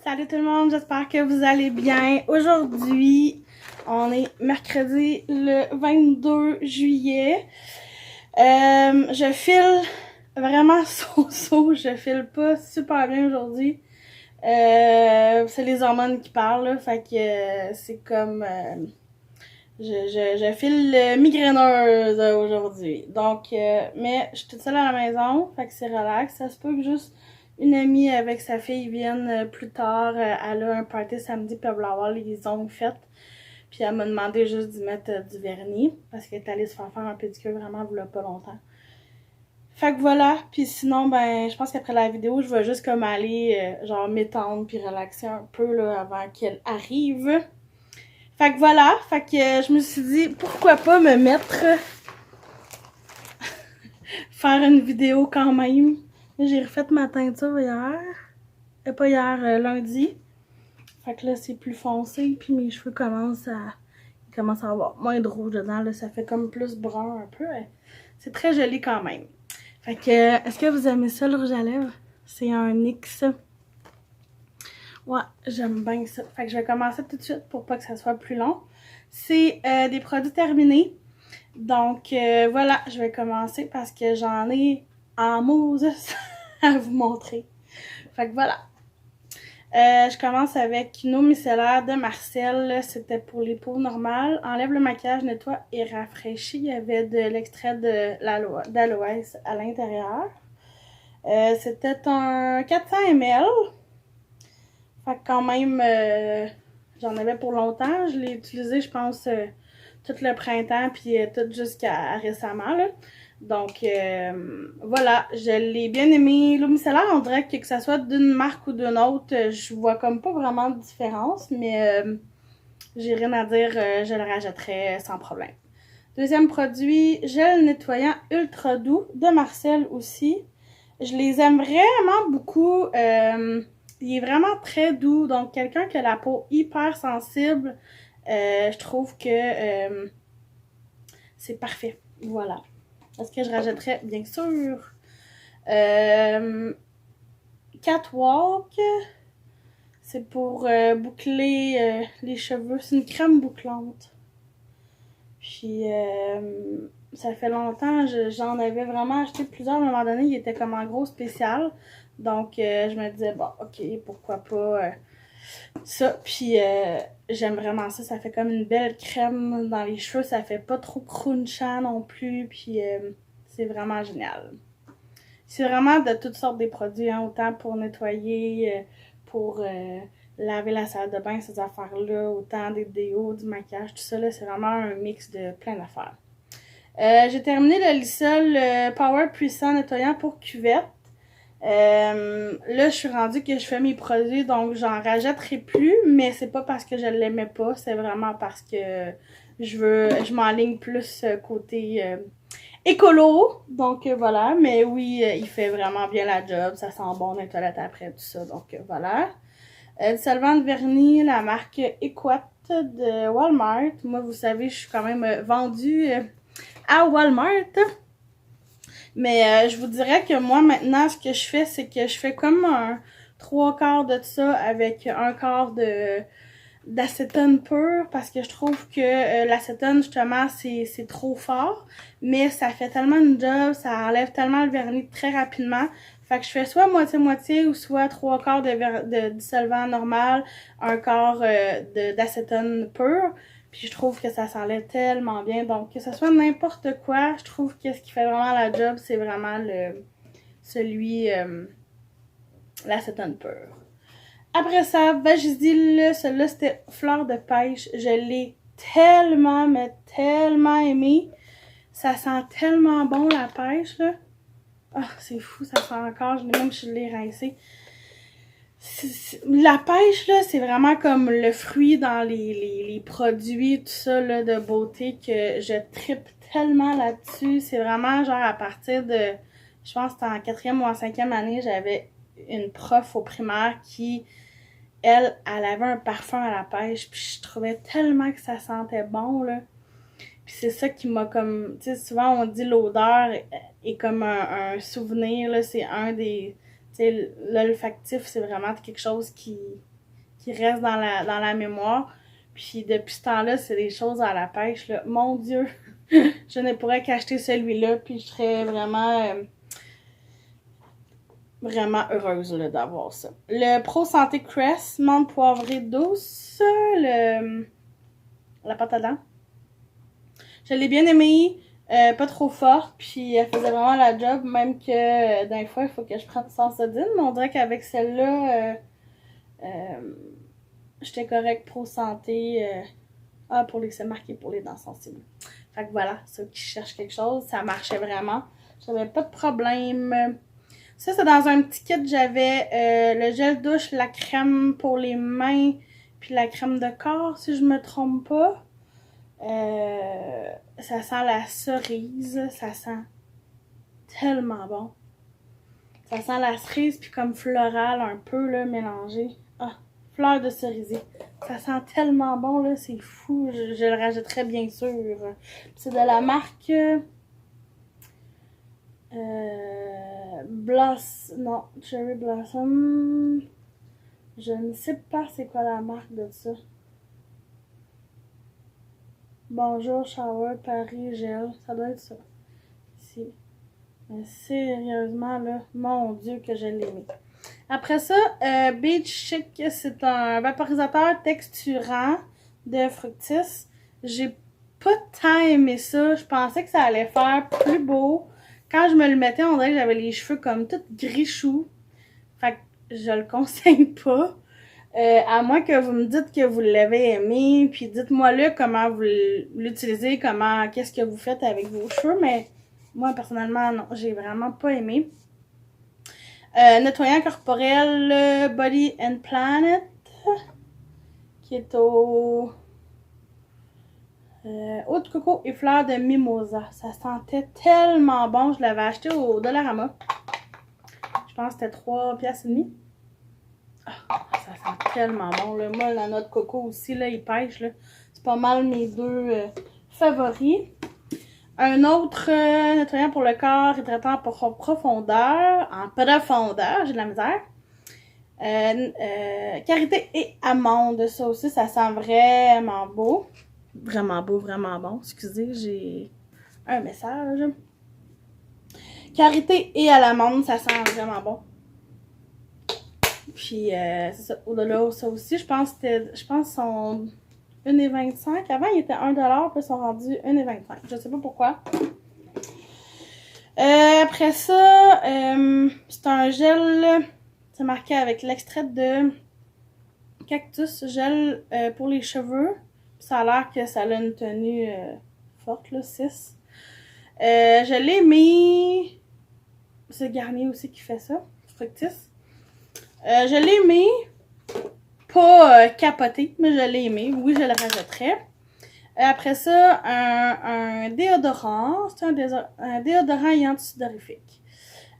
Salut tout le monde, j'espère que vous allez bien. Aujourd'hui, on est mercredi le 22 juillet. Je file vraiment so-so, je file pas super bien aujourd'hui. C'est les hormones qui parlent, là, fait que c'est comme... je file migraineuse aujourd'hui. Donc, mais je suis toute seule à la maison, fait que c'est relax. Ça se peut que juste une amie avec sa fille vienne plus tard. Elle a un party samedi, puis elle voulait avoir les ongles faites. Puis elle m'a demandé juste d'y mettre du vernis, parce qu'elle est allée se faire un pédicure vraiment il y a pas longtemps. Fait que voilà, puis sinon, ben, je pense qu'après la vidéo, je vais juste comme aller, genre, m'étendre puis relaxer un peu, là, avant qu'elle arrive. Fait que voilà, fait que je me suis dit, pourquoi pas me mettre, faire une vidéo quand même. J'ai refait ma teinture hier, pas hier, lundi. Fait que là, c'est plus foncé, puis mes cheveux commencent à avoir moins de rouge dedans, là, ça fait comme plus brun un peu. C'est très joli quand même. Fait que, est-ce que vous aimez ça, le rouge à lèvres? C'est un NYX. Ouais, j'aime bien ça. Fait que je vais commencer tout de suite pour pas que ça soit plus long. C'est des produits terminés. Donc, voilà, je vais commencer parce que j'en ai en Moses à vous montrer. Fait que voilà. Je commence avec une eau micellaire de Marcel. C'était pour les peaux normales. Enlève le maquillage, nettoie et rafraîchit. Il y avait de l'extrait d'aloès à l'intérieur. C'était un 400 ml. Fait que quand même, j'en avais pour longtemps. Je l'ai utilisé, je pense, tout le printemps, puis tout jusqu'à récemment, là. Donc, voilà, je l'ai bien aimé. L'eau micellaire, on dirait que ça soit d'une marque ou d'une autre, je vois comme pas vraiment de différence, mais j'ai rien à dire, je le rachèterais sans problème. Deuxième produit, gel nettoyant ultra doux de Marcel aussi. Je les aime vraiment beaucoup. Il est vraiment très doux, donc quelqu'un qui a la peau hyper sensible, je trouve que c'est parfait. Voilà. Est-ce que je rajouterais? Bien sûr. Catwalk, c'est pour boucler les cheveux. C'est une crème bouclante. Puis, ça fait longtemps, j'en avais vraiment acheté plusieurs à un moment donné. Il était comme en gros spécial. Donc, je me disais, bon, ok, pourquoi pas ça. Puis, j'aime vraiment ça. Ça fait comme une belle crème dans les cheveux. Ça fait pas trop crunchant non plus. Puis, c'est vraiment génial. C'est vraiment de toutes sortes des produits, hein, autant pour nettoyer, pour laver la salle de bain, ces affaires-là, autant des déos, du maquillage, tout ça, là, c'est vraiment un mix de plein d'affaires. J'ai terminé le Lysol Power Puissant nettoyant pour cuvette. Là, je suis rendue que je fais mes produits, donc j'en rajouterai plus, mais c'est pas parce que je l'aimais pas, c'est vraiment parce que je m'enligne plus côté écolo, donc voilà, mais oui, il fait vraiment bien la job, ça sent bon dans les toilettes après, tout ça, donc voilà. Le solvant de vernis, la marque Equat de Walmart. Moi, vous savez, je suis quand même vendue à Walmart. Mais je vous dirais que moi, maintenant, ce que je fais, c'est que je fais comme un 3/4 de ça avec un quart d'acétone pur parce que je trouve que l'acétone, justement, c'est trop fort. Mais ça fait tellement une job, ça enlève tellement le vernis très rapidement. Fait que je fais soit moitié-moitié ou soit 3/4 de dissolvant normal, un quart d'acétone pur. Puis je trouve que ça s'enlève tellement bien. Donc, que ce soit n'importe quoi, je trouve que ce qui fait vraiment la job, c'est vraiment l'acétone pur. Après ça, Vagisil, celui-là, c'était fleur de pêche. Je l'ai tellement, mais tellement aimé. Ça sent tellement bon, la pêche, là. Ah, oh, c'est fou, ça sent encore. Même je l'ai rincé. La pêche, là, c'est vraiment comme le fruit dans les produits, tout ça, là, de beauté, que je trippe tellement là-dessus. C'est vraiment, genre, à partir de, je pense que c'était en 4e ou en 5e année, j'avais une prof au primaire qui, elle avait un parfum à la pêche, puis je trouvais tellement que ça sentait bon, là. Puis c'est ça qui m'a comme, tu sais, souvent on dit l'odeur est comme un souvenir, là, c'est un des, tu sais, l'olfactif, c'est vraiment quelque chose qui qui reste dans la mémoire. Puis depuis ce temps-là, c'est des choses à la pêche, là. Mon Dieu! Je ne pourrais qu'acheter celui-là, puis je serais vraiment heureuse d'avoir ça. Le Pro Santé Crest, menthe poivrée douce, la pâte à dents. Je l'ai bien aimée, pas trop forte, puis elle faisait vraiment la job, même que d'un fois, il faut que je prenne Sensodyne, mais on dirait qu'avec celle-là, j'étais correcte Pro Santé. Pour les c'est marqué pour les dents sensibles. Fait que voilà, ceux qui cherchent quelque chose, ça marchait vraiment. J'avais pas de problème. Ça, c'est dans un petit kit, j'avais le gel douche, la crème pour les mains, puis la crème de corps, si je me trompe pas. Ça sent la cerise, ça sent tellement bon. Ça sent la cerise, puis comme floral un peu, là, mélangé. Ah, fleur de cerisier. Ça sent tellement bon, là, c'est fou. Je le rajouterais bien sûr. C'est de la marque... non, Cherry Blossom. Je ne sais pas c'est quoi la marque de ça. Bonjour Shower Paris Gel. Ça doit être ça. Ici. Mais sérieusement, là, mon Dieu que je l'ai mis. Après ça, Beach Chic, c'est un vaporisateur texturant de Fructis. J'ai pas tant aimé ça. Je pensais que ça allait faire plus beau. Quand je me le mettais, on dirait que j'avais les cheveux comme tout gris-chou. Fait que je le conseille pas. À moins que vous me dites que vous l'avez aimé, puis dites-moi là comment vous l'utilisez, qu'est-ce que vous faites avec vos cheveux, mais moi personnellement non, j'ai vraiment pas aimé. Nettoyant corporel Body and Planet, qui est au eau de coco et fleurs de mimosa. Ça sentait tellement bon, je l'avais acheté au Dollarama. Je pense que c'était 3,5 piastres. Ça sent tellement bon, là. Moi, la noix de coco aussi, là, il pêche, là. C'est pas mal mes deux favoris. Un autre nettoyant pour le corps, hydratant pour profondeur. En profondeur, j'ai de la misère. Karité et amande, ça aussi, ça sent vraiment beau. Vraiment beau, vraiment bon. Excusez, j'ai un message. Karité et à l'amande, ça sent vraiment bon. Puis, c'est ça. Au-delà, ça aussi, je pense qu'ils sont 1,25. Avant, ils étaient 1$, puis ils sont rendus 1,25. Je sais pas pourquoi. Après ça, c'est un gel, c'est marqué avec l'extrait de cactus, gel pour les cheveux. Ça a l'air que ça a une tenue forte, là, 6. Je l'ai mis... C'est Garnier aussi qui fait ça, Fructis. Je l'ai aimé, pas capoté, mais je l'ai aimé. Oui, je le rajouterais. Après ça, un déodorant. C'est un déodorant et antisudorifique.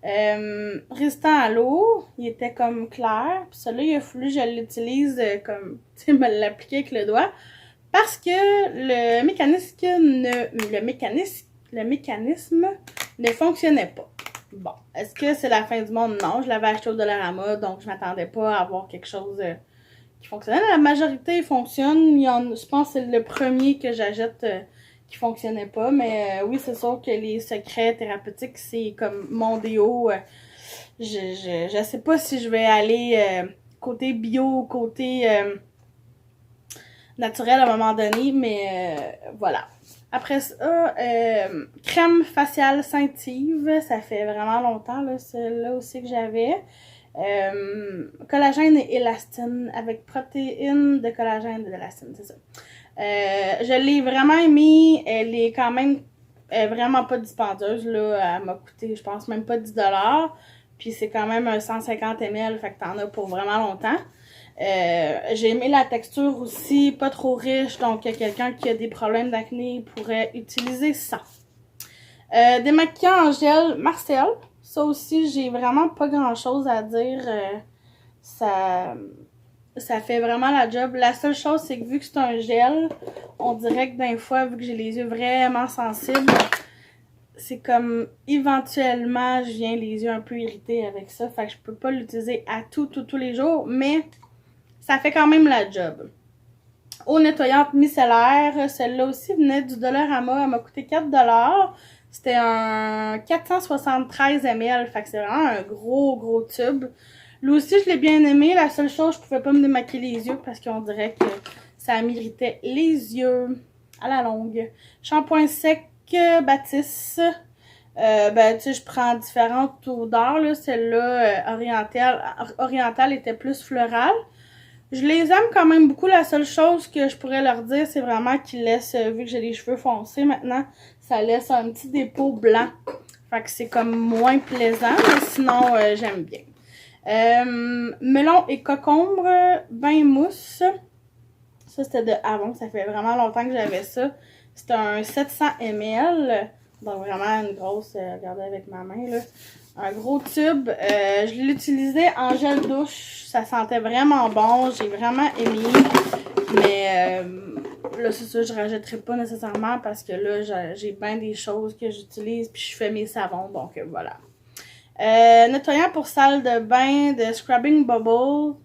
Résistant à l'eau, il était comme clair. Puis celui-là, il a fallu que je l'utilise comme, tu sais, me l'appliquer avec le doigt. Parce que le mécanisme ne fonctionnait pas. Bon, est-ce que c'est la fin du monde? Non, je l'avais acheté au Dollarama, donc je m'attendais pas à avoir quelque chose qui fonctionnait. La majorité fonctionne. Je pense que c'est le premier que j'achète qui fonctionnait pas. Mais oui, c'est sûr que les secrets thérapeutiques, c'est comme mon déo. Je sais pas si je vais aller côté bio, côté naturel à un moment donné, mais voilà. Après ça, crème faciale Saintive, ça fait vraiment longtemps, là, celle-là aussi que j'avais. Collagène et élastine, avec protéines de collagène et d'élastine, c'est ça. Je l'ai vraiment aimée, elle est quand même vraiment pas dispendieuse, là, elle m'a coûté, je pense, même pas 10$, puis c'est quand même un 150 ml, fait que t'en as pour vraiment longtemps. J'ai aimé la texture aussi, pas trop riche, donc quelqu'un qui a des problèmes d'acné pourrait utiliser ça. Démaquillant en gel Marcel, ça aussi j'ai vraiment pas grand chose à dire, ça fait vraiment la job. La seule chose c'est que vu que c'est un gel, on dirait que d'un fois, vu que j'ai les yeux vraiment sensibles, c'est comme éventuellement je viens les yeux un peu irrités avec ça, fait que je peux pas l'utiliser à tous les jours, mais ça fait quand même la job. Eau nettoyante micellaire, celle-là aussi venait du Dollarama, elle m'a coûté 4 $. C'était un 473 ml, fait que c'est vraiment un gros tube. Lui aussi, je l'ai bien aimé. La seule chose, je pouvais pas me démaquiller les yeux parce qu'on dirait que ça m'irritait les yeux à la longue. Shampoing sec Baptiste. Ben, tu sais, je prends différentes odeurs. Celle-là, orientale était plus florale. Je les aime quand même beaucoup. La seule chose que je pourrais leur dire, c'est vraiment qu'ils laissent, vu que j'ai les cheveux foncés maintenant, ça laisse un petit dépôt blanc. Fait que c'est comme moins plaisant, mais sinon, j'aime bien. Melon et cocombre, bain mousse. Ça, c'était de Avon. Ça fait vraiment longtemps que j'avais ça. C'était un 700 ml. Donc, vraiment une grosse... regardez avec ma main, là. Un gros tube. Je l'ai utilisé en gel douche. Ça sentait vraiment bon. J'ai vraiment aimé. Mais là, c'est ça, je ne rajouterai pas nécessairement parce que là, j'ai bien des choses que j'utilise. Puis, je fais mes savons. Donc, voilà. Nettoyant pour salle de bain de Scrubbing Bubble.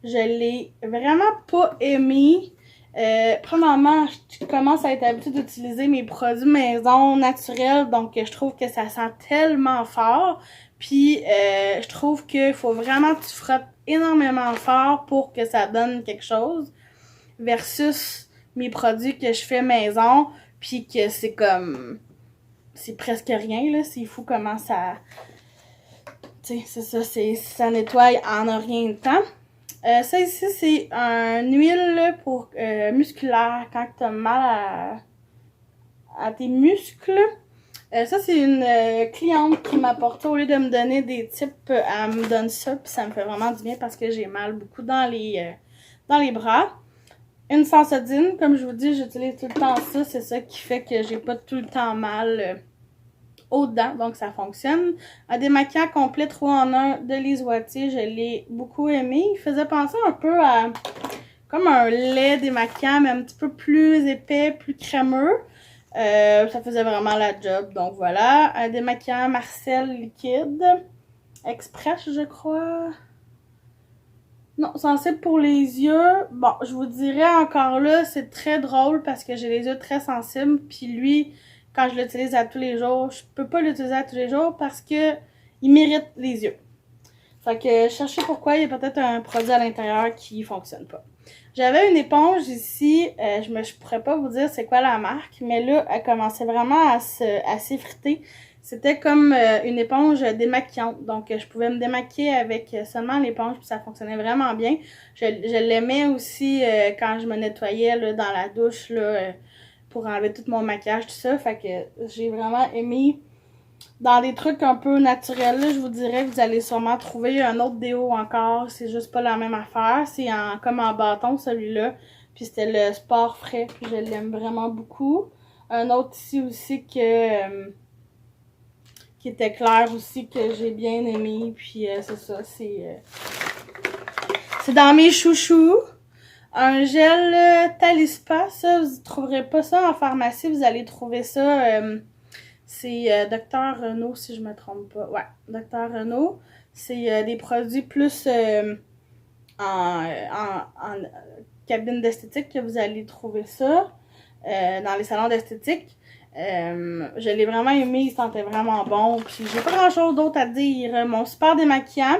Je l'ai vraiment pas aimé. Premièrement, je commence à être habituée d'utiliser mes produits maison naturels, donc je trouve que ça sent tellement fort. Puis, je trouve qu'il faut vraiment que tu frottes énormément fort pour que ça donne quelque chose. Versus mes produits que je fais maison, puis que c'est comme... c'est presque rien, là. C'est fou comment ça... tu sais, c'est ça, ça nettoie en un rien de temps. Ça ici, c'est une huile pour musculaire quand tu as mal à tes muscles. Ça, c'est une cliente qui m'a apporté, au lieu de me donner des tips, elle me donne ça, puis ça me fait vraiment du bien parce que j'ai mal beaucoup dans les bras. Une Sensodyne, comme je vous dis, j'utilise tout le temps ça, c'est ça qui fait que j'ai pas tout le temps mal aux dents, donc ça fonctionne. Un démaquillant complet 3 en 1 de Lise Wattier, je l'ai beaucoup aimé. Il faisait penser un peu à comme un lait démaquillant, mais un petit peu plus épais, plus crémeux. Ça faisait vraiment la job, donc voilà. Un démaquillant Marcel liquide, express je crois. Non, sensible pour les yeux. Bon, je vous dirais encore là, c'est très drôle parce que j'ai les yeux très sensibles, puis lui... quand je l'utilise à tous les jours, je peux pas l'utiliser à tous les jours parce que il m'irrite les yeux. Fait que cherchez pourquoi, il y a peut-être un produit à l'intérieur qui fonctionne pas. J'avais une éponge ici, je pourrais pas vous dire c'est quoi la marque, mais là, elle commençait vraiment à s'effriter. C'était comme une éponge démaquillante, donc je pouvais me démaquiller avec seulement l'éponge, puis ça fonctionnait vraiment bien. Je l'aimais aussi quand je me nettoyais là, dans la douche, là, pour enlever tout mon maquillage, tout ça. Fait que j'ai vraiment aimé. Dans des trucs un peu naturels, là, je vous dirais que vous allez sûrement trouver un autre déo encore. C'est juste pas la même affaire. C'est comme en bâton, celui-là. Puis c'était le Sport Frais. Puis je l'aime vraiment beaucoup. Un autre ici aussi qui était clair aussi, que j'ai bien aimé. Puis c'est ça, c'est dans mes chouchous. Un gel Talispa, ça, vous ne trouverez pas ça en pharmacie, vous allez trouver ça, c'est Dr Renaud, si je me trompe pas. Ouais, Dr Renaud. C'est des produits plus en cabine d'esthétique que vous allez trouver ça, dans les salons d'esthétique. Je l'ai vraiment aimé, il sentait vraiment bon. Puis j'ai pas grand chose d'autre à dire. Mon super démaquillant.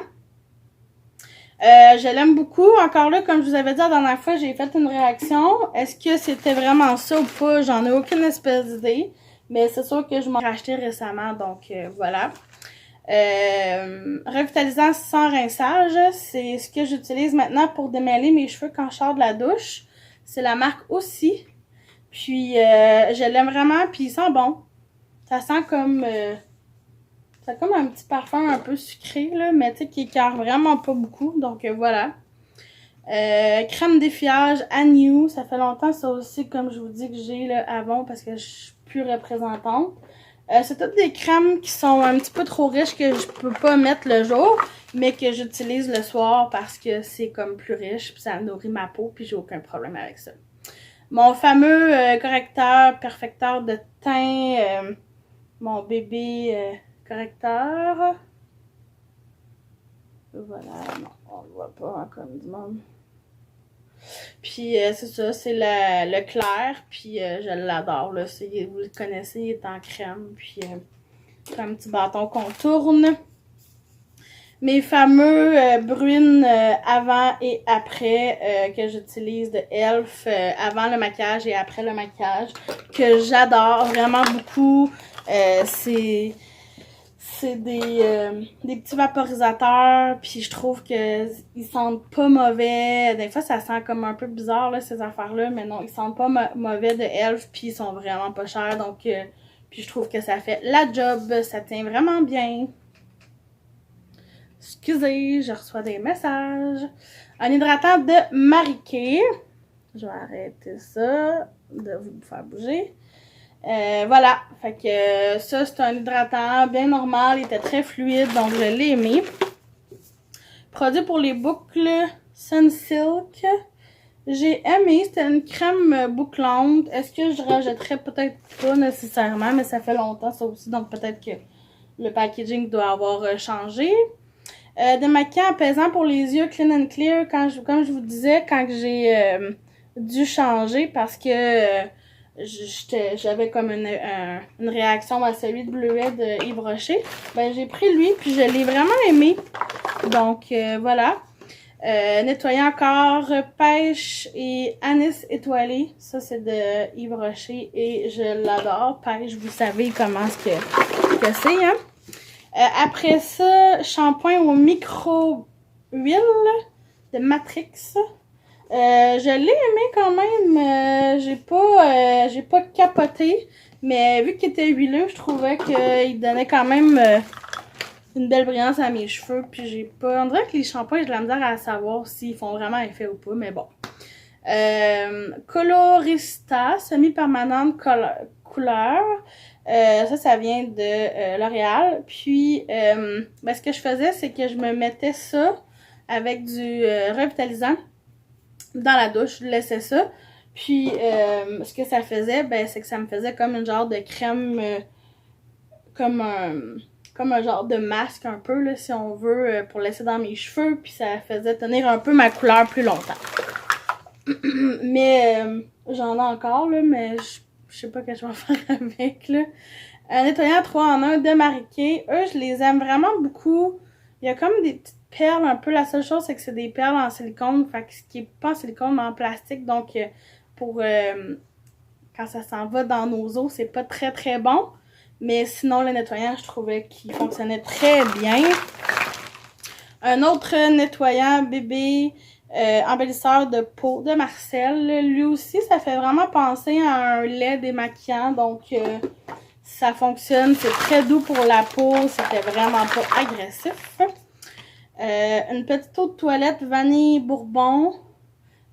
Je l'aime beaucoup. Encore là, comme je vous avais dit la dernière fois, j'ai fait une réaction. Est-ce que c'était vraiment ça ou pas? J'en ai aucune espèce d'idée. Mais c'est sûr que je m'en ai racheté récemment, donc voilà. Revitalisant sans rinçage, c'est ce que j'utilise maintenant pour démêler mes cheveux quand je sors de la douche. C'est la marque aussi. Puis je l'aime vraiment, puis il sent bon. Ça sent comme... ça a comme un petit parfum un peu sucré, là, mais tu sais, qui écarte vraiment pas beaucoup. Donc, voilà. Crème d'effilage Agnew. Ça fait longtemps, ça aussi, comme je vous dis, que j'ai là, avant, parce que je suis plus représentante. C'est toutes des crèmes qui sont un petit peu trop riches que je peux pas mettre le jour, mais que j'utilise le soir parce que c'est comme plus riche, puis ça nourrit ma peau, puis j'ai aucun problème avec ça. Mon fameux correcteur, perfecteur de teint, mon bébé... correcteur. Voilà, non, on le voit pas hein, comme du monde. Puis c'est ça, c'est le clair, puis je l'adore, là. Vous le connaissez, il est en crème, puis c'est un petit bâton qu'on tourne. Mes fameux brunes avant et après que j'utilise de e.l.f. Avant le maquillage et après le maquillage, que j'adore vraiment beaucoup. C'est des petits vaporisateurs, puis je trouve que ils sentent pas mauvais. Des fois, ça sent comme un peu bizarre, là, ces affaires-là, mais non, ils sentent pas mauvais de e.l.f., puis ils sont vraiment pas chers, donc puis je trouve que ça fait la job, ça tient vraiment bien. Excusez, je reçois des messages. Un hydratant de Marie-Kay. Je vais arrêter ça de vous faire bouger. Voilà, fait que ça c'est un hydratant bien normal, il était très fluide, donc je l'ai aimé. Produit pour les boucles Sunsilk. J'ai aimé, c'était une crème bouclante. Est-ce que je rajouterais? Peut-être pas nécessairement, mais ça fait longtemps ça aussi, donc peut-être que le packaging doit avoir changé. Démaquillant apaisant pour les yeux, Clean and Clear, comme je vous disais, quand j'ai dû changer parce que j'avais comme une réaction à celui de Bleuet de Yves Rocher, ben j'ai pris lui, puis je l'ai vraiment aimé. Donc voilà. Nettoyant corps, pêche et anis étoilé. Ça, c'est de Yves Rocher et je l'adore. Pêche, vous savez comment ce que c'est, hein? Après ça, shampoing au micro-huile de Matrix. Je l'ai aimé quand même. J'ai pas capoté. Mais vu qu'il était huileux, je trouvais qu'il donnait quand même une belle brillance à mes cheveux. Puis j'ai pas... On dirait que les shampoings, j'ai de la misère à savoir s'ils font vraiment effet ou pas. Mais bon. Colorista, semi-permanente couleur. Ça vient de L'Oréal. Puis, ce que je faisais, c'est que je me mettais ça avec du revitalisant dans la douche. Je laissais ça. Puis, ce que ça faisait, c'est que ça me faisait comme une genre de crème, comme un genre de masque un peu, là, si on veut, pour laisser dans mes cheveux. Puis, ça faisait tenir un peu ma couleur plus longtemps. Mais, j'en ai encore, là, mais je sais pas ce que je vais faire avec, là. Un nettoyant 3 en 1 de Marie-Kay. Eux, je les aime vraiment beaucoup. Il y a comme des petites perles un peu. La seule chose, c'est que c'est des perles en silicone. Fait que ce qui est pas en silicone, mais en plastique. Donc, pour quand ça s'en va dans nos os, c'est pas très très bon. Mais sinon, le nettoyant, je trouvais qu'il fonctionnait très bien. Un autre nettoyant bébé embellisseur de peau de Marcel. Lui aussi, ça fait vraiment penser à un lait démaquillant. Donc, ça fonctionne. C'est très doux pour la peau. C'était vraiment pas agressif. Une petite eau de toilette vanille bourbon.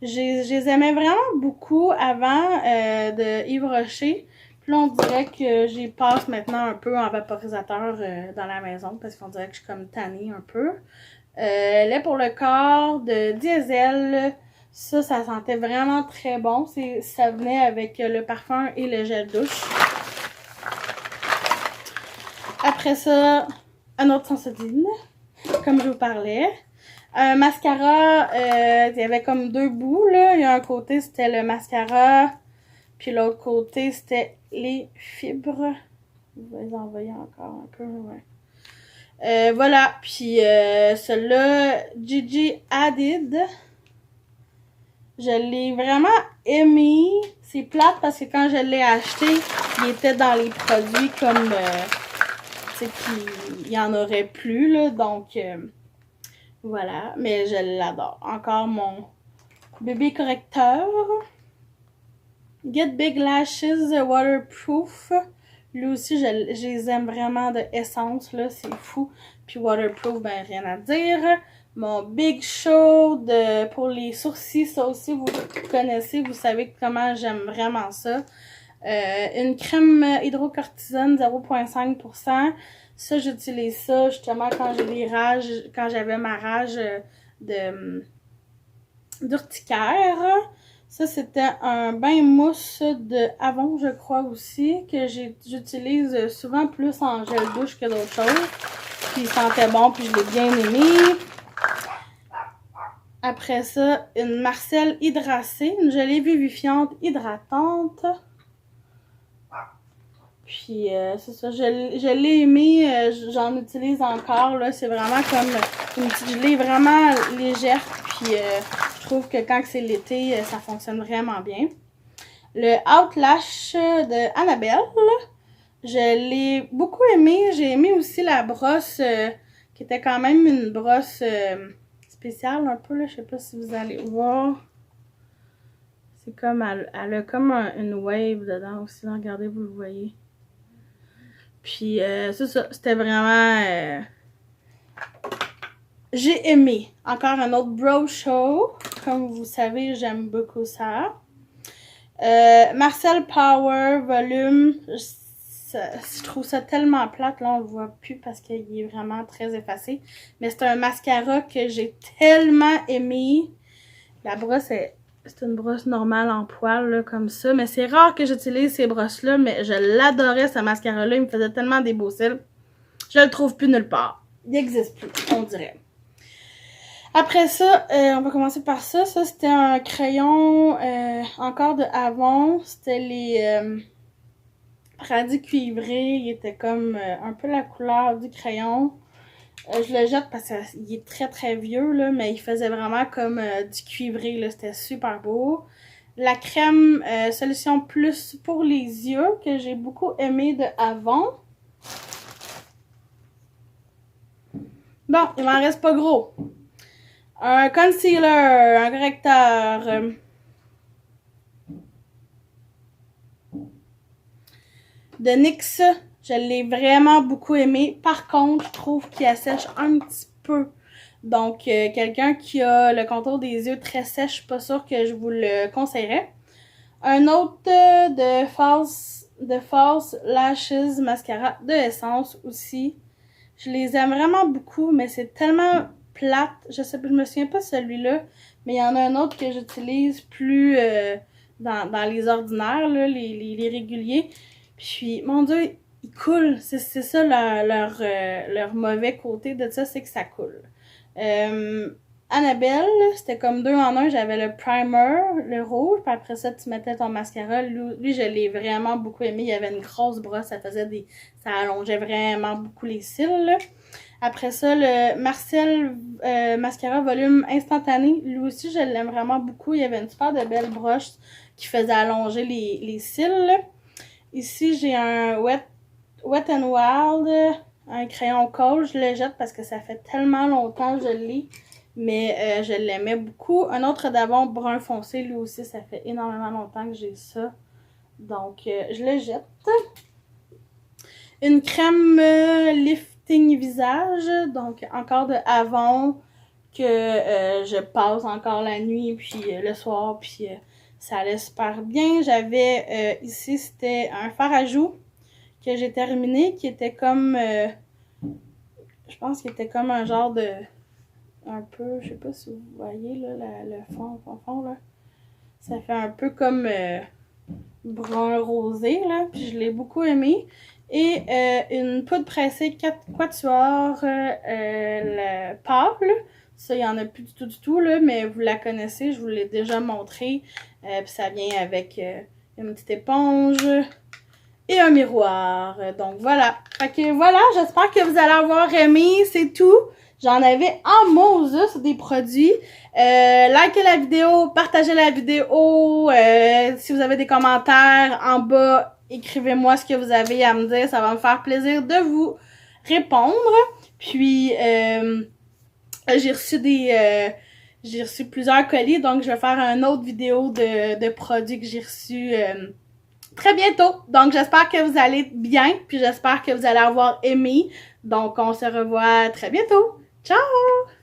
Je les aimais vraiment beaucoup avant de Yves Rocher. Puis là, on dirait que j'y passe maintenant un peu en vaporisateur dans la maison. Parce qu'on dirait que je suis comme tannée un peu. Lait pour le corps de Diesel. Ça sentait vraiment très bon. Ça venait avec le parfum et le gel douche. Après ça, un autre Sensodyne, comme je vous parlais. Un mascara, il y avait comme deux bouts, là. Il y a un côté, c'était le mascara. Puis l'autre côté, c'était les fibres. Je vais les envoyer encore un peu, ouais. Voilà, puis celui-là, Gigi Hadid, je l'ai vraiment aimé. C'est plate parce que quand je l'ai acheté, il était dans les produits comme, tu sais, qu'il y en aurait plus, là, donc voilà, mais je l'adore. Encore mon bébé correcteur. Get Big Lashes Waterproof. Lui aussi, je les aime vraiment de essence, là, c'est fou. Puis waterproof, rien à dire. Mon Big Show pour les sourcils, ça aussi, vous connaissez, vous savez comment j'aime vraiment ça. Une crème hydrocortisone 0,5%. Ça, j'utilise ça justement quand j'ai les rages, quand j'avais ma rage d'urticaire. Ça, c'était un bain mousse de Avon, je crois aussi, que j'utilise souvent plus en gel douche que d'autres choses. Puis il sentait bon, puis je l'ai bien aimé. Après ça, une Marcel Hydracée, une gelée vivifiante hydratante. Puis c'est ça, je l'ai aimé, j'en utilise encore, là, c'est vraiment comme une petite gelée vraiment légère, puis je trouve que quand c'est l'été, ça fonctionne vraiment bien. Le Outlash de Annabelle, je l'ai beaucoup aimé, j'ai aimé aussi la brosse, qui était quand même une brosse spéciale un peu, là, je sais pas si vous allez voir. C'est comme, elle a comme une wave dedans aussi, là, regardez, vous le voyez. Puis c'est ça, c'était vraiment... j'ai aimé. Encore un autre Bro Show. Comme vous savez, j'aime beaucoup ça. Marcel Power Volume. Je trouve ça tellement plate. Là, on le voit plus parce qu'il est vraiment très effacé. Mais c'est un mascara que j'ai tellement aimé. La brosse est... C'est une brosse normale en poil, là, comme ça. Mais c'est rare que j'utilise ces brosses-là, mais je l'adorais, ce mascara-là. Il me faisait tellement des beaux cils. Je le trouve plus nulle part. Il n'existe plus, on dirait. Après ça, on va commencer par ça. Ça, c'était un crayon encore de Avon. C'était les radis cuivrés. Il était comme un peu la couleur du crayon. Je le jette parce qu'il est très très vieux, là, mais il faisait vraiment comme du cuivré, là, c'était super beau. La crème Solution Plus pour les yeux, que j'ai beaucoup aimé de Avon. Bon, il m'en reste pas gros. Un concealer, un correcteur. De NYX, je l'ai vraiment beaucoup aimé. Par contre, je trouve qu'il assèche un petit peu. Donc, quelqu'un qui a le contour des yeux très sèche, je suis pas sûre que je vous le conseillerais. Un autre de False Lashes Mascara de Essence aussi. Je les aime vraiment beaucoup, mais c'est tellement plate. Je me souviens pas de celui-là, mais il y en a un autre que j'utilise plus dans les ordinaires, là, les réguliers. Puis, mon Dieu, ils coulent. C'est ça leur mauvais côté de ça, c'est que ça coule. Annabelle, c'était comme 2 en 1. J'avais le primer, le rouge, puis après ça, tu mettais ton mascara. Lui, je l'ai vraiment beaucoup aimé. Il y avait une grosse brosse, ça allongeait vraiment beaucoup les cils, là. Après ça, le Marcel Mascara Volume Instantané. Lui aussi, je l'aime vraiment beaucoup. Il y avait une super de belle broche qui faisait allonger les cils, là. Ici, j'ai un Wet n Wild, un crayon colle. Je le jette parce que ça fait tellement longtemps que je l'ai. Mais je l'aimais beaucoup. Un autre d'Avon brun foncé, lui aussi, ça fait énormément longtemps que j'ai ça. Donc, je le jette. Une crème lifting visage. Donc, encore de Avon que je passe encore la nuit, puis le soir, puis ça allait super bien. J'avais ici, c'était un fard à joues que j'ai terminé, qui était comme... je pense qu'il était comme un genre de... un peu, je sais pas si vous voyez là, le fond là. Ça fait un peu comme brun rosé là, puis je l'ai beaucoup aimé. Et une poudre pressée quatuor le pâle. Ça, il n'y en a plus du tout là, mais vous la connaissez, je vous l'ai déjà montré. Puis ça vient avec une petite éponge et un miroir. Donc voilà. Fait que voilà, j'espère que vous allez avoir aimé, c'est tout. J'en avais en Moses des produits. Likez la vidéo, partagez la vidéo. Si vous avez des commentaires en bas, écrivez-moi ce que vous avez à me dire. Ça va me faire plaisir de vous répondre. Puis, j'ai reçu plusieurs colis. Donc, je vais faire une autre vidéo de produits que j'ai reçus très bientôt. Donc, j'espère que vous allez bien. Puis, j'espère que vous allez avoir aimé. Donc, on se revoit très bientôt. Ciao!